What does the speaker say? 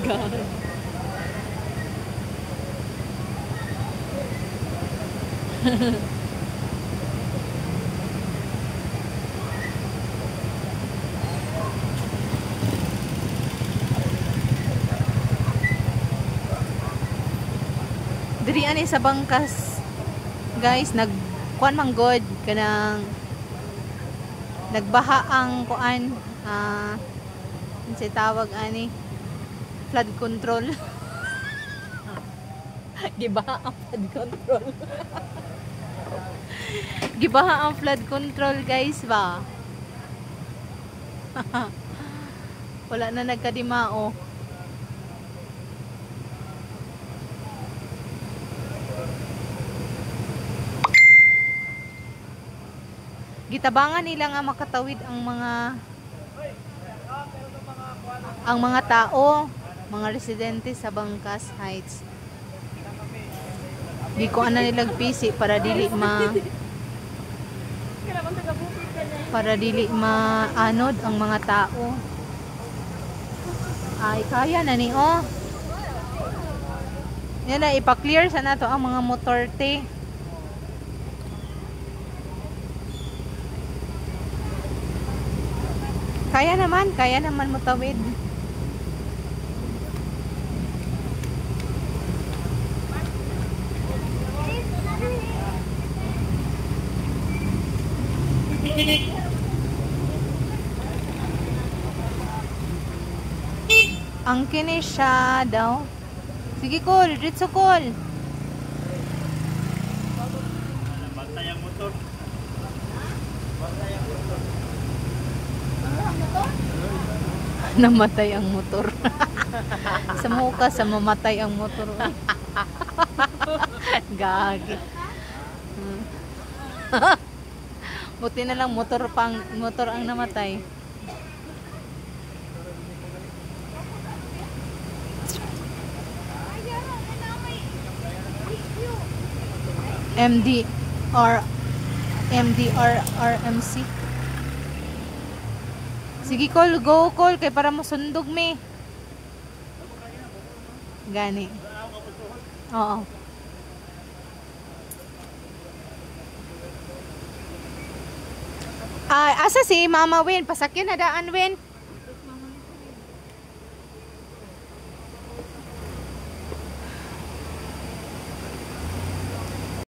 God. Diri ani sa bangkas, guys, nagkuan man god kanang nagbaha ang kuan, si tawag ani flood control. Gibaha ang flood control. Gibaha ang flood control, guys ba. Wala na nagkadimao. Gitabangan nila nga makatawid ang mga tao, mga residente sa Bangkas Heights. Di ko ana nilag pisi para dili anod ang mga tao. Ay kaya na ni Yan na ipa-clear sa nato ang mga motor te. Kaya naman motawid. Ang kini siya daw. Sige, Col. Ritso, Col. Bantay ang motor. Namatay ang motor. Sa muka, sa mamatay ang motor. Gagi. Buti na lang motor ang namatay. MDR-RMC. Sige, Col, go, Col, kay para masundog me. Gani. Oo. Asa si Mama Win? Pasakyan na daan, Win.